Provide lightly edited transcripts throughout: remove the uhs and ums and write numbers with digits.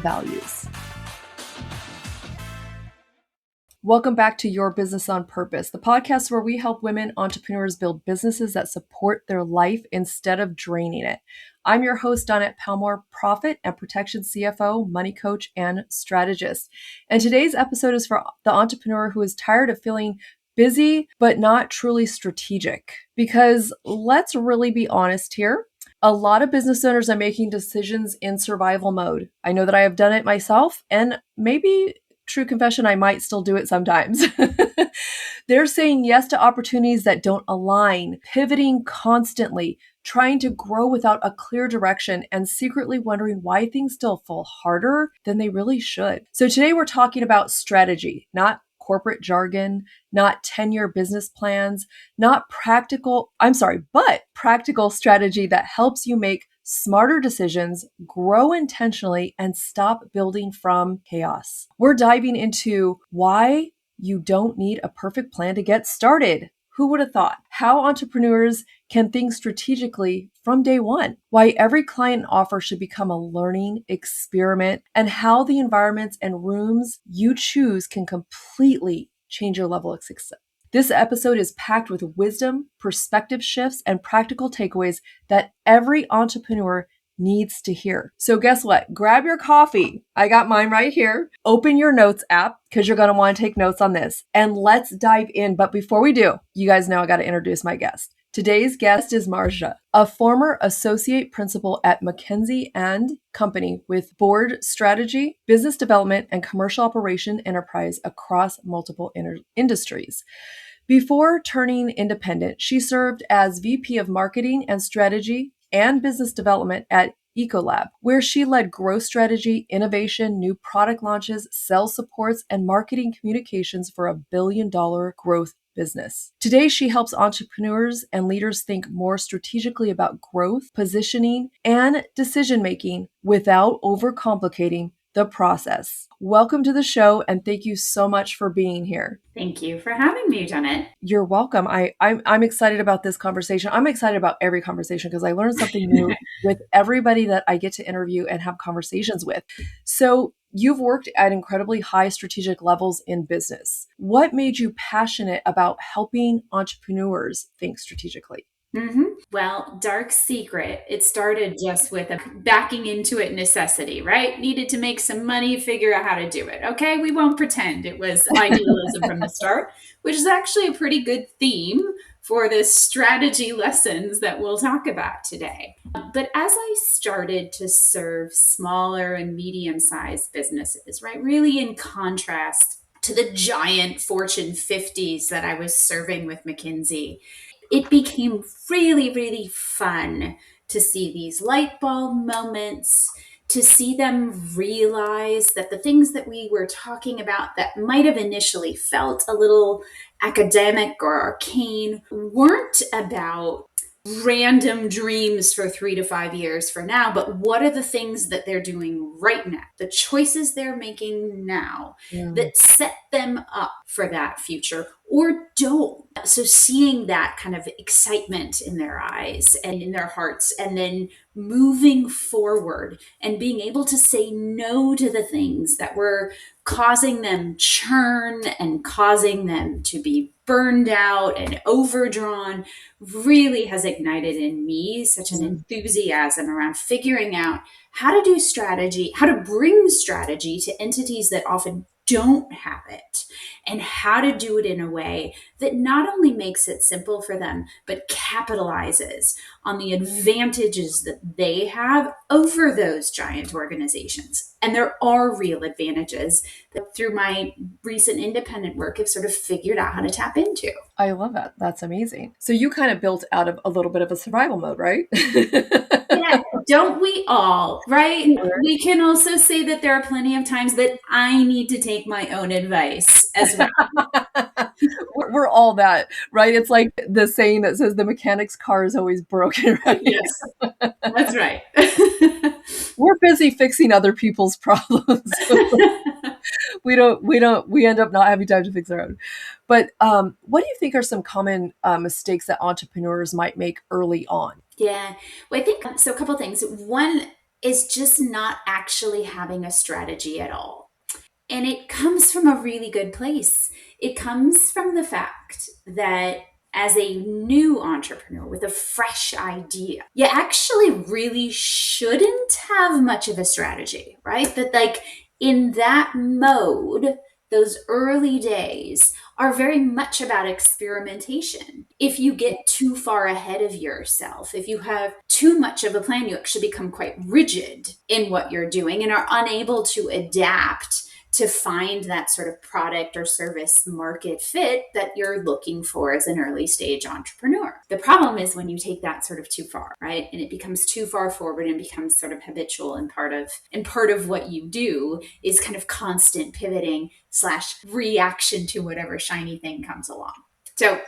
values. Welcome back to Your Business on Purpose, the podcast where we help women entrepreneurs build businesses that support their life instead of draining it. I'm your host, Donette Palmore, Profit and Protection CFO, money coach, and strategist. And today's episode is for the entrepreneur who is tired of feeling busy but not truly strategic. Because let's really be honest here. A lot of business owners are making decisions in survival mode. I know that I have done it myself, and maybe, true confession, I might still do it sometimes. They're saying yes to opportunities that don't align, pivoting constantly, trying to grow without a clear direction, and secretly wondering why things still fall harder than they really should. So today we're talking about strategy, not corporate jargon, not 10-year business plans, but practical strategy that helps you make smarter decisions, grow intentionally, and stop building from chaos. We're diving into why you don't need a perfect plan to get started. Who would have thought? How entrepreneurs can think strategically from day one. Why every client offer should become a learning experiment, and how the environments and rooms you choose can completely change your level of success. This episode is packed with wisdom, perspective shifts, and practical takeaways that every entrepreneur needs to hear. So guess what? Grab your coffee. I got mine right here. Open your notes app because you're going to want to take notes on this. And let's dive in. But before we do, you guys know I got to introduce my guest. Today's guest is Marja, a former associate principal at McKinsey Company with board strategy, business development, and commercial operation enterprise across multiple industries. Before turning independent, she served as VP of Marketing and Strategy and Business Development at Ecolab, where she led growth strategy, innovation, new product launches, sales supports, and marketing communications for a billion-dollar growth business. Today, she helps entrepreneurs and leaders think more strategically about growth, positioning, and decision-making without overcomplicating the process. Welcome to the show, and thank you so much for being here. Thank you for having me, Janet. You're welcome. I'm excited about this conversation. I'm excited about every conversation because I learn something new with everybody that I get to interview and have conversations with. So you've worked at incredibly high strategic levels in business. What made you passionate about helping entrepreneurs think strategically? Well, dark secret. It started just with a backing into it necessity, right? Needed to make some money, figure out how to do it. Okay, we won't pretend it was idealism from the start, which is actually a pretty good theme for the strategy lessons that we'll talk about today. But as I started to serve smaller and medium-sized businesses, right, really in contrast to the giant Fortune 50s that I was serving with McKinsey, it became really, really fun to see these light bulb moments, to see them realize that the things that we were talking about that might have initially felt a little academic or arcane weren't about random dreams for 3 to 5 years for now, but what are the things that they're doing right now, the choices they're making now that set them up for that future or don't. So seeing that kind of excitement in their eyes and in their hearts, and then moving forward and being able to say no to the things that were causing them churn and causing them to be burned out and overdrawn really has ignited in me such an enthusiasm around figuring out how to do strategy, how to bring strategy to entities that often don't have it, and how to do it in a way that not only makes it simple for them, but capitalizes on the advantages that they have over those giant organizations. And there are real advantages that through my recent independent work have sort of figured out how to tap into. I love that. That's amazing. So you kind of built out of a little bit of a survival mode, right? Yeah, don't we all, right? We can also say that there are plenty of times that I need to take my own advice as well. We're all that, right? It's like the saying that says the mechanic's car is always broken, right? Yes, that's right. We're busy fixing other people's problems. We end up not having time to fix our own. But what do you think are some common mistakes that entrepreneurs might make early on? Yeah, well, I think so. A couple of things. One is just not actually having a strategy at all. And it comes from a really good place. It comes from the fact that as a new entrepreneur with a fresh idea, you actually really shouldn't have much of a strategy, right? That, like, in that mode, those early days are very much about experimentation. If you get too far ahead of yourself, if you have too much of a plan, you actually become quite rigid in what you're doing and are unable to adapt to find that sort of product or service market fit that you're looking for as an early stage entrepreneur. The problem is when you take that sort of too far, right? And it becomes too far forward and becomes sort of habitual, and part of what you do is kind of constant pivoting / reaction to whatever shiny thing comes along. So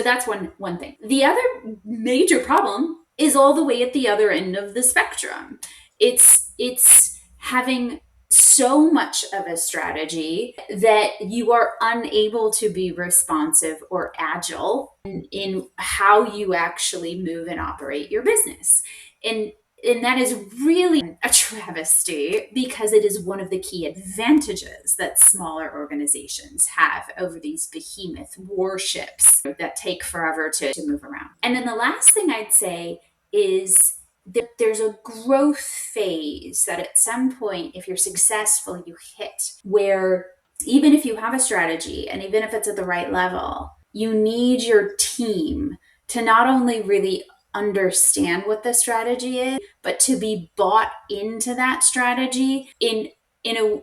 that's one thing. The other major problem is all the way at the other end of the spectrum. It's having so much of a strategy that you are unable to be responsive or agile in how you actually move and operate your business. And that is really a travesty, because it is one of the key advantages that smaller organizations have over these behemoth warships that take forever to move around. And then the last thing I'd say is that there's a growth phase that at some point, if you're successful, you hit, where even if you have a strategy and even if it's at the right level, you need your team to not only really understand what the strategy is, but to be bought into that strategy in a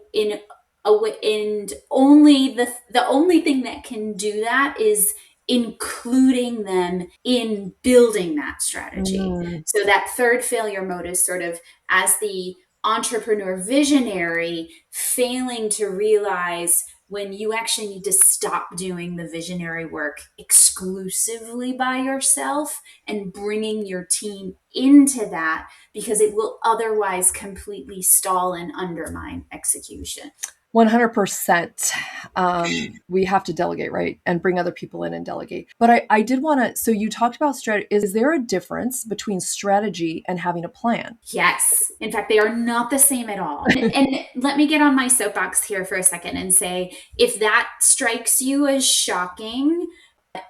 way. And only the only thing that can do that is including them in building that strategy. So that third failure mode is sort of as the entrepreneur visionary failing to realize when you actually need to stop doing the visionary work exclusively by yourself and bringing your team into that, because it will otherwise completely stall and undermine execution. 100%. We have to delegate, right? And bring other people in and delegate. But I did want to, so you talked about strategy. Is there a difference between strategy and having a plan? Yes. In fact, they are not the same at all. And let me get on my soapbox here for a second and say, if that strikes you as shocking,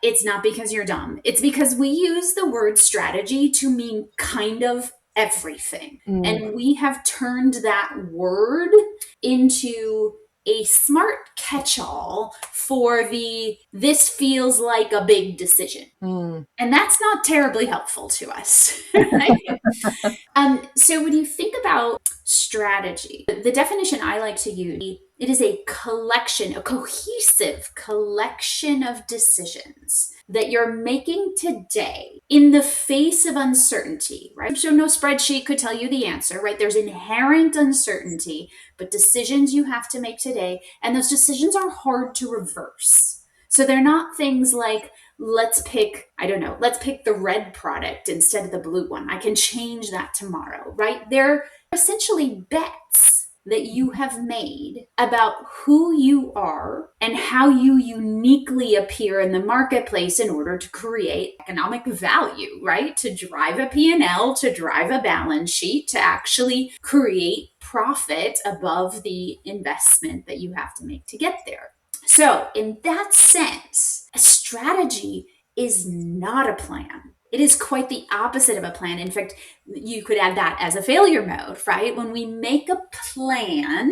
it's not because you're dumb. It's because we use the word strategy to mean kind of everything. And we have turned that word into a smart catch-all for this feels like a big decision. And that's not terribly helpful to us. Right? So when you think about strategy, the definition I like to use, it is a collection, a cohesive collection of decisions that you're making today in the face of uncertainty, right? So no spreadsheet could tell you the answer, right? There's inherent uncertainty, but decisions you have to make today, and those decisions are hard to reverse. So they're not things like, let's pick the red product instead of the blue one. I can change that tomorrow, right? They're essentially bets that you have made about who you are and how you uniquely appear in the marketplace in order to create economic value, right? To drive a P&L, to drive a balance sheet, to actually create profit above the investment that you have to make to get there. So in that sense, a strategy is not a plan. It is quite the opposite of a plan. In fact, you could add that as a failure mode, right? When we make a plan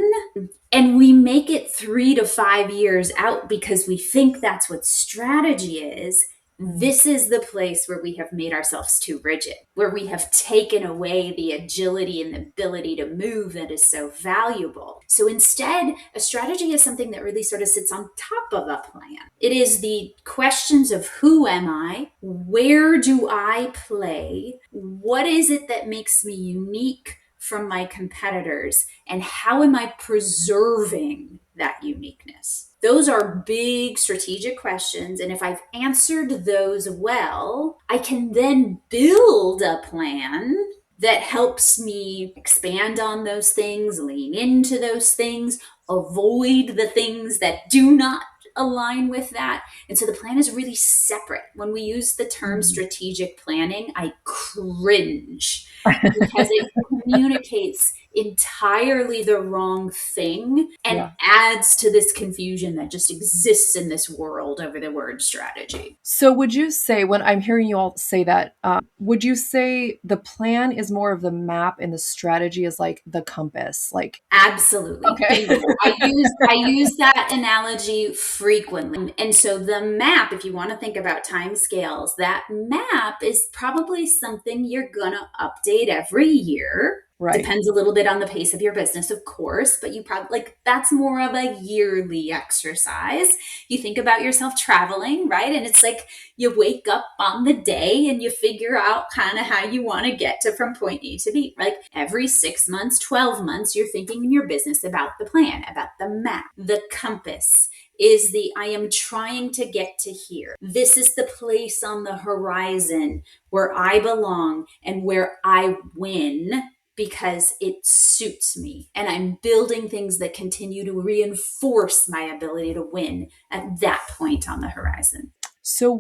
and we make it 3 to 5 years out because we think that's what strategy is, this is the place where we have made ourselves too rigid, where we have taken away the agility and the ability to move that is so valuable. So instead, a strategy is something that really sort of sits on top of a plan. It is the questions of who am I? Where do I play? What is it that makes me unique from my competitors? And how am I preserving that uniqueness? Those are big strategic questions. And if I've answered those well, I can then build a plan that helps me expand on those things, lean into those things, avoid the things that do not align with that. And so the plan is really separate. When we use the term strategic planning, I cringe because it communicates entirely the wrong thing and Yeah. adds to this confusion that just exists in this world over the word strategy. So would you say, when I'm hearing you all say that, would you say the plan is more of the map and the strategy is like the compass? Like, Absolutely. okay. Bingo. I use that analogy frequently. And so the map, if you want to think about time scales, that map is probably something you're going to update every year. Right. Depends a little bit on the pace of your business, of course, but you probably like that's more of a yearly exercise. You think about yourself traveling, right? And it's like you wake up on the day and you figure out kind of how you want to get to from point A to B. Like every 6 months, 12 months, you're thinking in your business about the plan, about the map, the compass is the I am trying to get to here. This is the place on the horizon where I belong and where I win because it suits me. And I'm building things that continue to reinforce my ability to win at that point on the horizon. So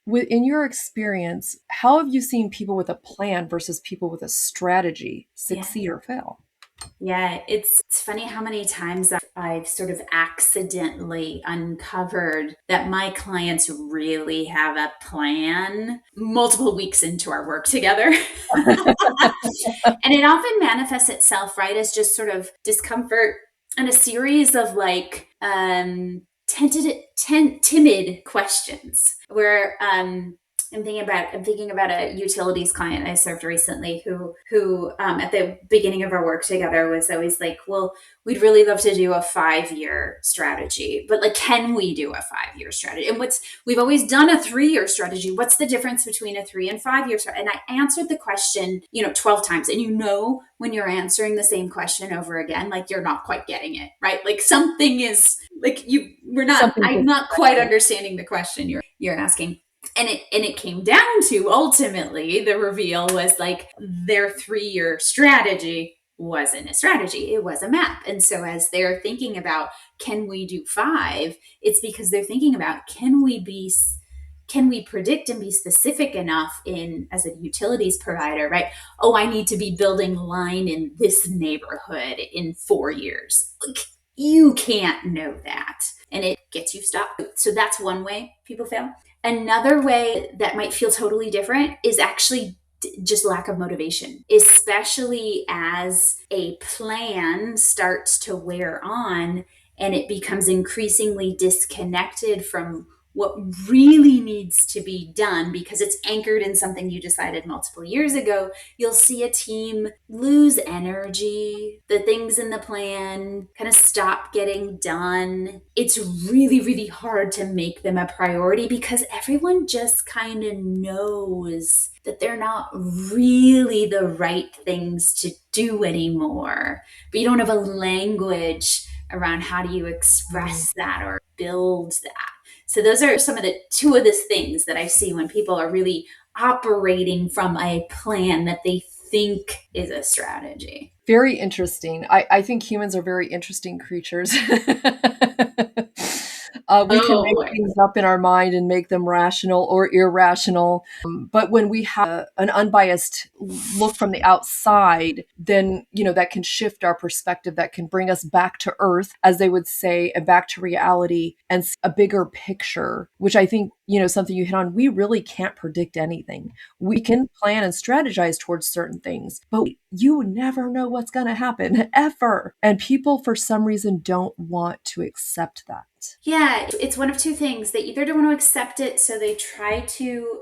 in your experience, how have you seen people with a plan versus people with a strategy Yeah. succeed or fail? Yeah, it's funny how many times I've sort of accidentally uncovered that my clients really have a plan multiple weeks into our work together. And it often manifests itself, right, as just sort of discomfort and a series of like timid questions where I'm thinking about a utilities client I served recently who at the beginning of our work together was always like, well, we'd really love to do a 5-year strategy, but like, can we do a 5-year strategy? And we've always done a 3-year strategy. What's the difference between a 3 and 5-year strategy? And I answered the question, 12 times. And when you're answering the same question over again, like you're not quite getting it, right? Like something is like I'm not quite understanding the question you're asking. And it came down to ultimately the reveal was like their 3-year strategy wasn't a strategy, it was a map. And so as they're thinking about can we do 5, it's because they're thinking about can we predict and be specific enough in as a utilities provider, right? Oh, I need to be building line in this neighborhood in 4 years. Like, you can't know that. And it gets you stopped. So that's one way people fail. Another way that might feel totally different is actually just lack of motivation, especially as a plan starts to wear on and it becomes increasingly disconnected from what really needs to be done because it's anchored in something you decided multiple years ago. You'll see a team lose energy. The things in the plan kind of stop getting done. It's really, really hard to make them a priority because everyone just kind of knows that they're not really the right things to do anymore. But you don't have a language around how do you express that or build that. So those are some of the two of the things that I see when people are really operating from a plan that they think is a strategy. Very interesting. I think humans are very interesting creatures. We can make things up in our mind and make them rational or irrational. But when we have an unbiased look from the outside, then, that can shift our perspective, that can bring us back to earth, as they would say, and back to reality and a bigger picture, which I think, something you hit on, we really can't predict anything. We can plan and strategize towards certain things, but you never know what's going to happen ever. And people, for some reason, don't want to accept that. Yeah, it's one of two things. They either don't want to accept it, so they try to,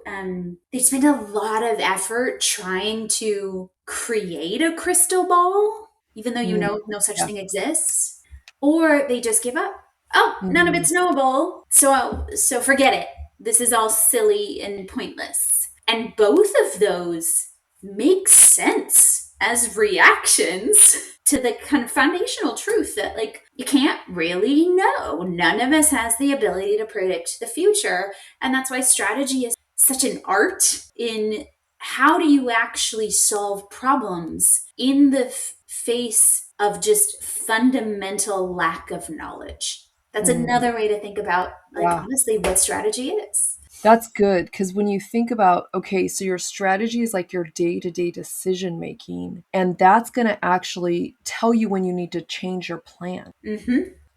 they spend a lot of effort trying to create a crystal ball, even though no such thing exists, or they just give up. Oh, none of it's knowable, so forget it. This is all silly and pointless. And both of those make sense as reactions to the kind of foundational truth that like you can't really know. None of us has the ability to predict the future. And that's why strategy is such an art in how do you actually solve problems in the face of just fundamental lack of knowledge. That's Mm, another way to think about, like, yeah. honestly, what strategy is. That's good because when you think about, okay, so your strategy is like your day to day decision making, and that's going to actually tell you when you need to change your plan.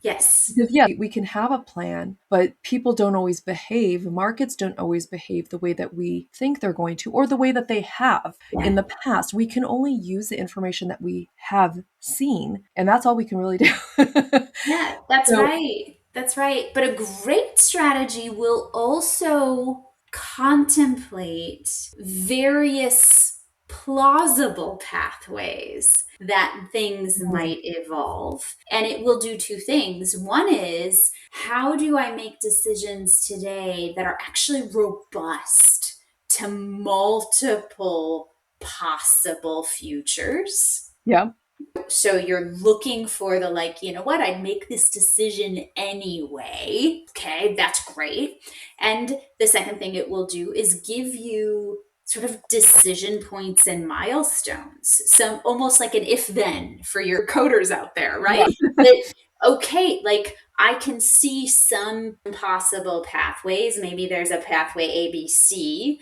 Yes. Because, yeah, we can have a plan, but people don't always behave. Markets don't always behave the way that we think they're going to, or the way that they have in Yeah. the past. We can only use the information that we have seen, and that's all we can really do. Yeah, that's So, right. That's right. But a great strategy will also contemplate various plausible pathways that things mm, might evolve. And it will do two things. One is, how do I make decisions today that are actually robust to multiple possible futures? yeah. So you're looking for the, like, you know what, I'd make this decision anyway. Okay, that's great. And the second thing it will do is give you sort of decision points and milestones, some almost like an if then for your coders out there, Yeah. right? That, okay, like, I can see some possible pathways. Maybe there's a pathway ABC.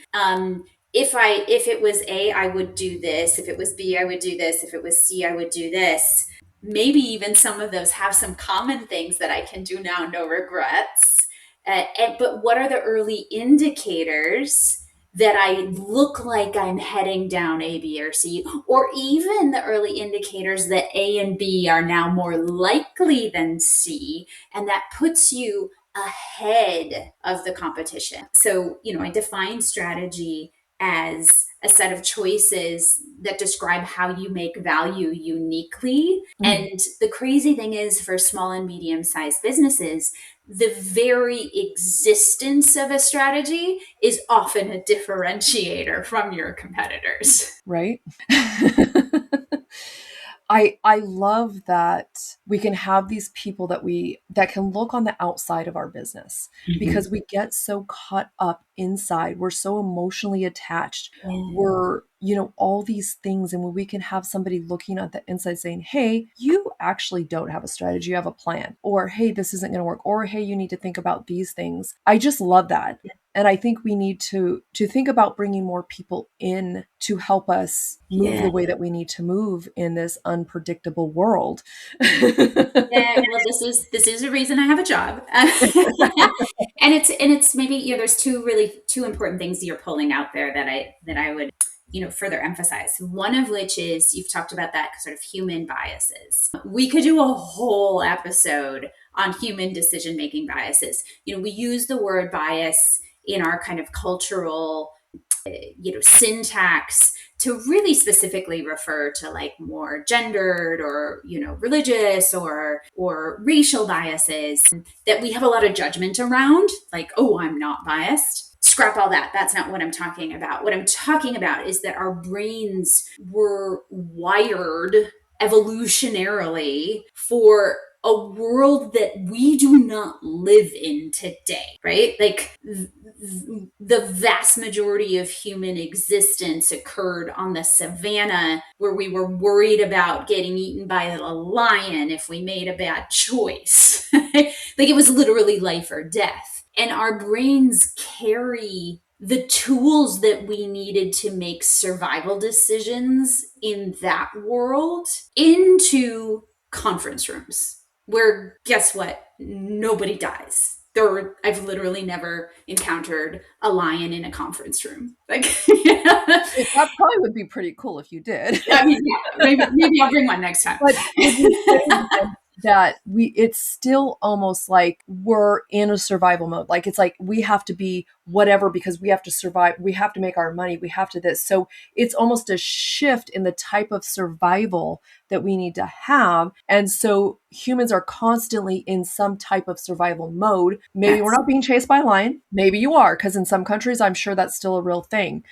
If it was A, I would do this. If it was B, I would do this. If it was C, I would do this. Maybe even some of those have some common things that I can do now, no regrets. But what are the early indicators that I look like I'm heading down A, B, or C? Or even the early indicators that A and B are now more likely than C, and that puts you ahead of the competition. So, I define strategy as a set of choices that describe how you make value uniquely. Mm, And the crazy thing is, for small and medium sized businesses, the very existence of a strategy is often a differentiator from your competitors. right? I love that we can have these people that can look on the outside of our business Mhm. because we get so caught up inside. We're so emotionally attached. Yeah. We're, all these things. And when we can have somebody looking at the inside saying, hey, you actually don't have a strategy, you have a plan. Or, hey, this isn't going to work. Or, hey, you need to think about these things. I just love that. And I think we need to think about bringing more people in to help us move Yeah. the way that we need to move in this unpredictable world. Yeah, well, this is a reason I have a job, and it's maybe, there's two important things that you're pulling out there that I would, further emphasize. One of which is, you've talked about that sort of human biases. We could do a whole episode on human decision making biases. We use the word bias in our kind of cultural syntax to really specifically refer to, like, more gendered or religious or racial biases that we have a lot of judgment around, like, oh, I'm not biased. Scrap all that. That's not what I'm talking about. What I'm talking about is that our brains were wired evolutionarily for a world that we do not live in today, right? Like, the vast majority of human existence occurred on the savannah, where we were worried about getting eaten by a lion if we made a bad choice. Like, it was literally life or death. And our brains carry the tools that we needed to make survival decisions in that world into conference rooms, where, guess what? Nobody dies. I've literally never encountered a lion in a conference room. Like, That probably would be pretty cool if you did. I mean, yeah, maybe I'll bring one next time. But would you say then that it's still almost like we're in a survival mode? Like, it's like we have to be whatever because we have to survive, we have to make our money, we have to this. So it's almost a shift in the type of survival that we need to have. And so humans are constantly in some type of survival mode. Maybe we're Yes. not being chased by a lion. Maybe you are, because in some countries, I'm sure that's still a real thing.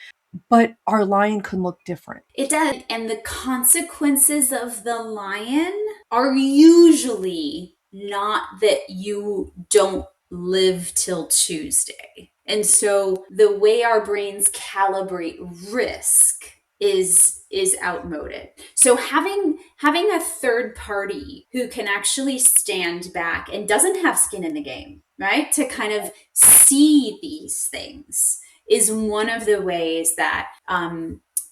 But our lion can look different. It does. And the consequences of the lion are usually not that you don't live till Tuesday. And so the way our brains calibrate risk is outmoded. So having a third party who can actually stand back and doesn't have skin in the game, right? To kind of see these things is one of the ways that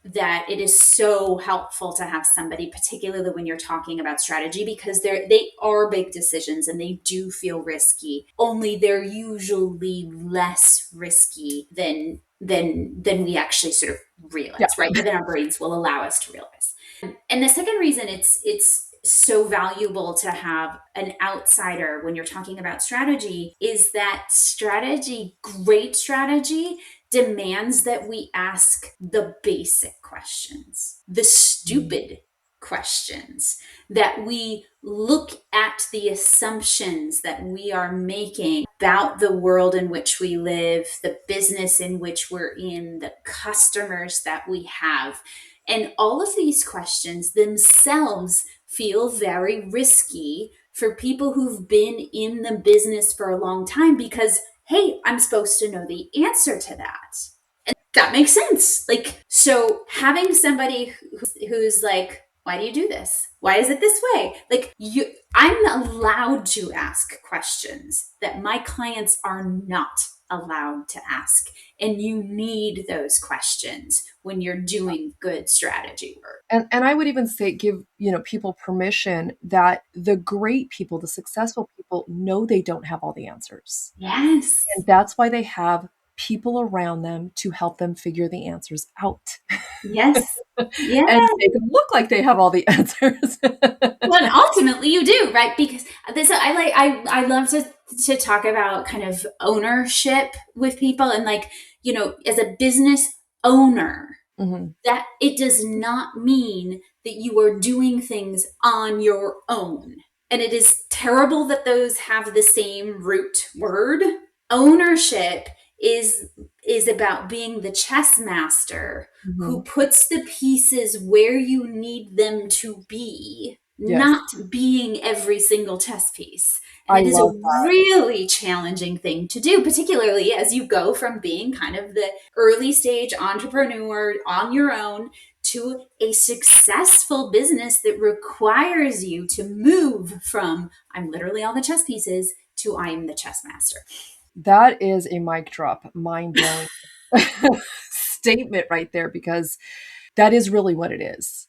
that it is so helpful to have somebody, particularly when you're talking about strategy, because they are big decisions and they do feel risky. Only they're usually less risky than we actually sort of Yeah. realize, right? Than our brains will allow us to realize. And the second reason it's so valuable to have an outsider when you're talking about strategy is that great strategy, demands that we ask the basic questions, the stupid questions, that we look at the assumptions that we are making about the world in which we live, the business in which we're in, the customers that we have. And all of these questions themselves feel very risky for people who've been in the business for a long time because, hey, I'm supposed to know the answer to that. And that makes sense. Like, so having somebody who's like, why do you do this? Why is it this way? Like, I'm allowed to ask questions that my clients are not allowed to ask. And you need those questions when you're doing good strategy work. And I would even say give, people permission that the great people, the successful people know they don't have all the answers. Yes. And that's why they have people around them to help them figure the answers out. Yes. Yeah. And make them look like they have all the answers. Well, and ultimately you do, right? Because this, I love to talk about kind of ownership with people, and like, as a business owner, that it does not mean that you are doing things on your own. And it is terrible that those have the same root word. Ownership is about being the chess master who puts the pieces where you need them to be, not being every single chess piece. And it is a really challenging thing to do, particularly as you go from being kind of the early stage entrepreneur on your own to a successful business that requires you to move from I'm literally all the chess pieces to I'm the chess master. That is a mic drop, mind-blowing statement right there, because that is really what it is.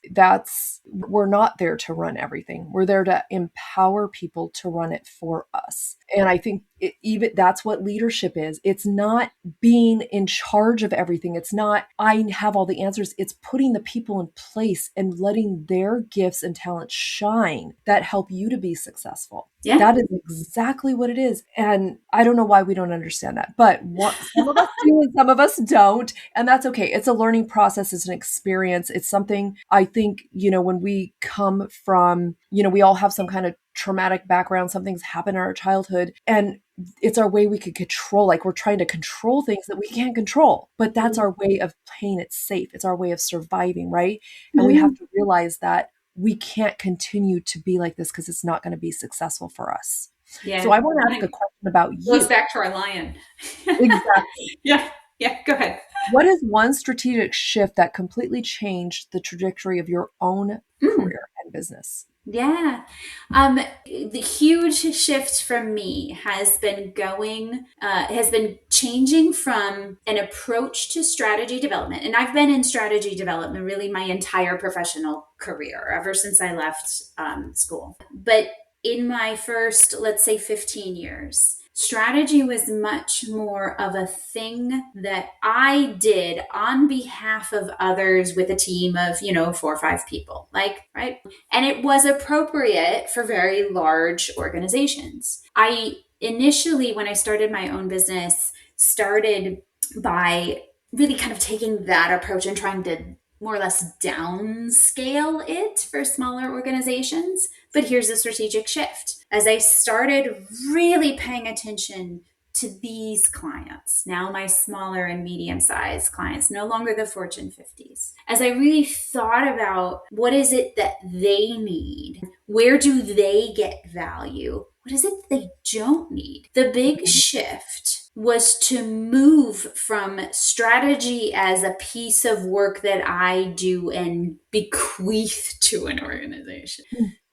We're not there to run everything. We're there to empower people to run it for us. And I think even that's what leadership is. It's not being in charge of everything. It's not, I have all the answers. It's putting the people in place and letting their gifts and talents shine that help you to be successful. Yeah. That is exactly what it is. And I don't know why we don't understand that, but some of us do and some of us don't. And that's okay. It's a learning process. It's an experience. It's something I think, when we come from, we all have some kind of traumatic background, something's happened in our childhood, and it's our way we could control, like we're trying to control things that we can't control, but that's our way of playing it safe. It's our way of surviving, right? And we have to realize that we can't continue to be like this because it's not going to be successful for us. Yeah. So I want to ask a question about you. Goes back to our lion. Exactly. Yeah. Go ahead. What is one strategic shift that completely changed the trajectory of your own career and business? Yeah. The huge shift for me has been changing from an approach to strategy development. And I've been in strategy development really my entire professional career, ever since I left school. But in my first, let's say 15 years, strategy was much more of a thing that I did on behalf of others with a team of, 4 or 5 people, right? And it was appropriate for very large organizations. I initially, when I started my own business, started by really kind of taking that approach and trying to more or less downscale it for smaller organizations. But here's the strategic shift. As I started really paying attention to these clients, now my smaller and medium-sized clients, no longer the Fortune 50s, as I really thought about what is it that they need, where do they get value, what is it they don't need, the big shift was to move from strategy as a piece of work that I do and bequeath to an organization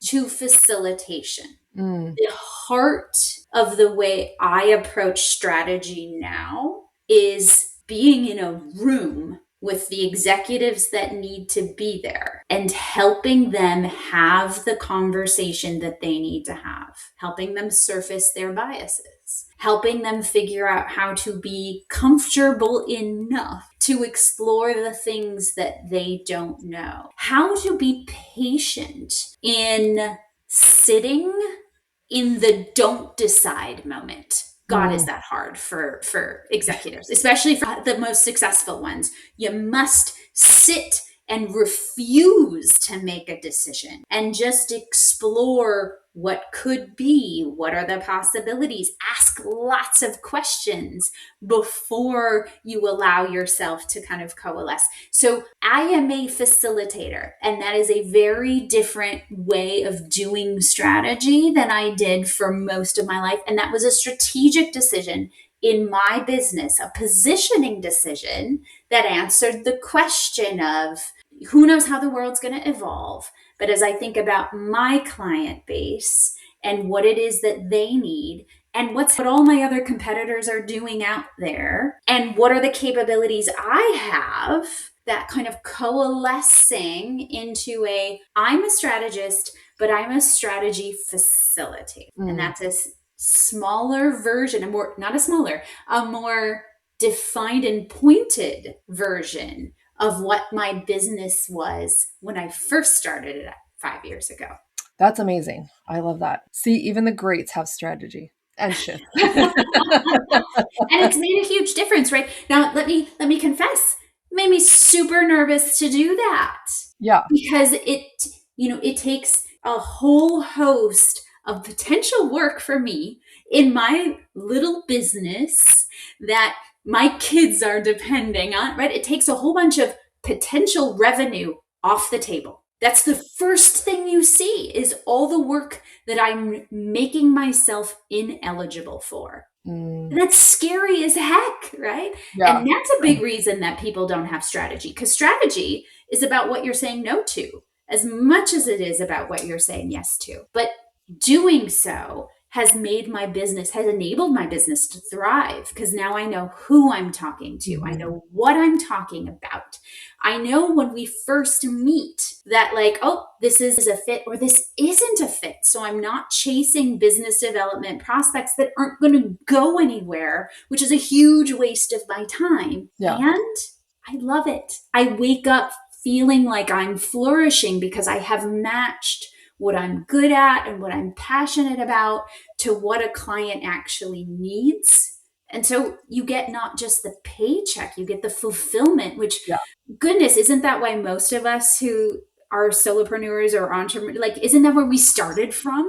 to facilitation. Mm. The heart of the way I approach strategy now is being in a room with the executives that need to be there and helping them have the conversation that they need to have, helping them surface their biases, helping them figure out how to be comfortable enough to explore the things that they don't know, how to be patient in sitting in the don't decide moment. God, is Mm. that hard for executives, especially for the most successful ones. You must sit and refuse to make a decision and just explore what could be, what are the possibilities, ask lots of questions before you allow yourself to kind of coalesce. So I am a facilitator, and that is a very different way of doing strategy than I did for most of my life. And that was a strategic decision in my business, a positioning decision that answered the question of who knows how the world's going to evolve. But as I think about my client base and what it is that they need, and what all my other competitors are doing out there, and what are the capabilities I have, that kind of coalescing into I'm a strategist, but I'm a strategy facilitator. And Mm. that's a smaller version, a more defined and pointed version of what my business was when I first started it 5 years ago. That's amazing. I love that. See, even the greats have strategy and shift. And it's made a huge difference, right? Now, let me confess, it made me super nervous to do that Yeah. because it takes a whole host of potential work for me in my little business that my kids are depending on, right? It takes a whole bunch of potential revenue off the table. That's the first thing you see is all the work that I'm making myself ineligible for. Mm. And that's scary as heck, right? Yeah. And that's a big reason that people don't have strategy, because strategy is about what you're saying no to as much as it is about what you're saying yes to. But doing so has enabled my business to thrive, because now I know who I'm talking to. I Mhm. know what I'm talking about. I know when we first meet that, like, oh, this is a fit or this isn't a fit. So I'm not chasing business development prospects that aren't going to go anywhere, which is a huge waste of my time. Yeah. And I love it. I wake up feeling like I'm flourishing because I have matched what I'm good at and what I'm passionate about to what a client actually needs. And so you get not just the paycheck, you get the fulfillment, which, Yeah. goodness, isn't that why most of us who are solopreneurs or entrepreneurs, like, isn't that where we started from?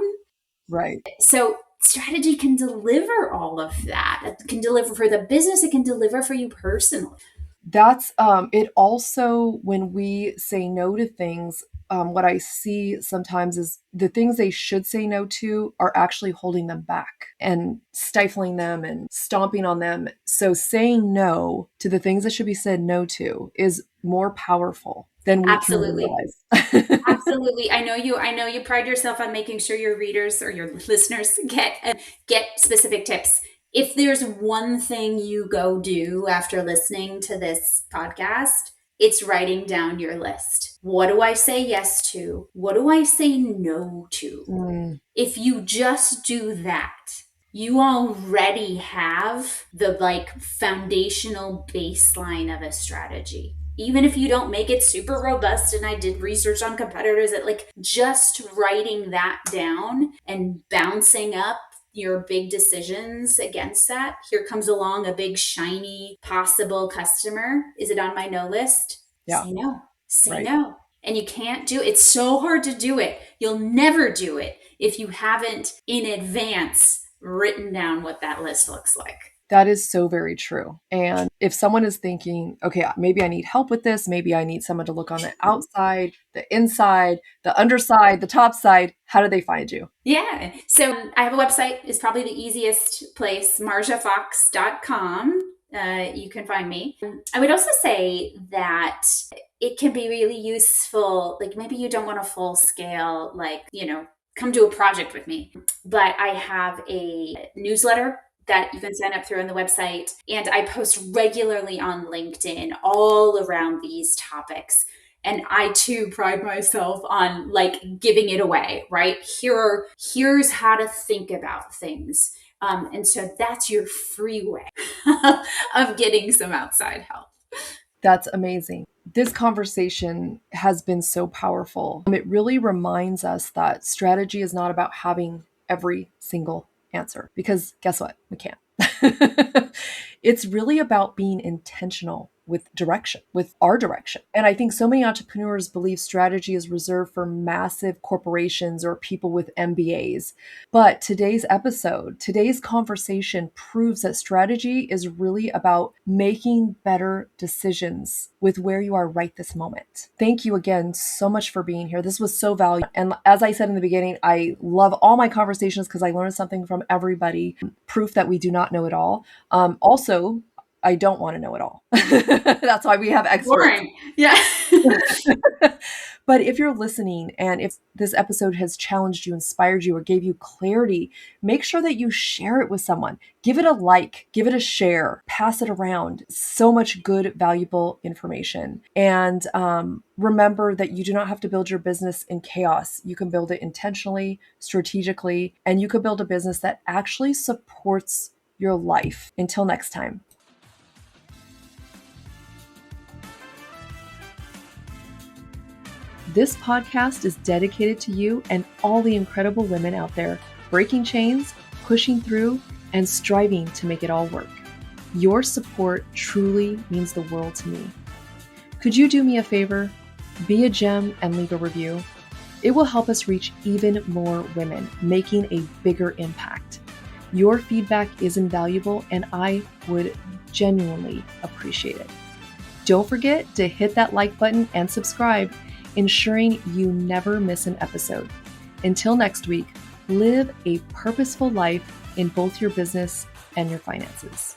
Right. So strategy can deliver all of that. It can deliver for the business, it can deliver for you personally. That's it also, when we say no to things, what I see sometimes is the things they should say no to are actually holding them back and stifling them and stomping on them. So saying no to the things that should be said no to is more powerful than we can Absolutely. realize. Absolutely. I know you pride yourself on making sure your readers or your listeners get specific tips. If there's one thing you go do after listening to this podcast, it's writing down your list. What do I say yes to? What do I say no to? Mm. If you just do that, you already have the foundational baseline of a strategy. Even if you don't make it super robust, and I did research on competitors, that just writing that down and bouncing up your big decisions against that. Here comes along a big shiny possible customer. Is it on my no list? Yeah. Say no. Say Right. no. And you can't do it. It's so hard to do it. You'll never do it if you haven't in advance written down what that list looks like. That is so very true. And if someone is thinking, okay, maybe I need help with this, maybe I need someone to look on the outside, the inside, the underside, the top side, how do they find you? Yeah. So I have a website. It's probably the easiest place, marjafox.com. You can find me. I would also say that it can be really useful. Like maybe you don't want a full scale, like, come do a project with me. But I have a newsletter that you can sign up through on the website. And I post regularly on LinkedIn all around these topics. And I too pride myself on like giving it away, right? Here's how to think about things. And so that's your free way of getting some outside help. That's amazing. This conversation has been so powerful. It really reminds us that strategy is not about having every single answer, because guess what? We can't. It's really about being intentional with direction, with our direction. And I think so many entrepreneurs believe strategy is reserved for massive corporations or people with MBAs. But today's episode, today's conversation proves that strategy is really about making better decisions with where you are right this moment. Thank you again so much for being here. This was so valuable. And as I said in the beginning, I love all my conversations because I learned something from everybody. Proof that we do not know it all. Also, I don't want to know it all. That's why we have experts. Boring. Yeah. But if you're listening and if this episode has challenged you, inspired you, or gave you clarity, make sure that you share it with someone. Give it a like, give it a share, pass it around. So much good, valuable information. And remember that you do not have to build your business in chaos. You can build it intentionally, strategically, and you can build a business that actually supports your life. Until next time. This podcast is dedicated to you and all the incredible women out there breaking chains, pushing through, and striving to make it all work. Your support truly means the world to me. Could you do me a favor? Be a gem and leave a review. It will help us reach even more women, making a bigger impact. Your feedback is invaluable, and I would genuinely appreciate it. Don't forget to hit that like button and subscribe, ensuring you never miss an episode. Until next week, live a purposeful life in both your business and your finances.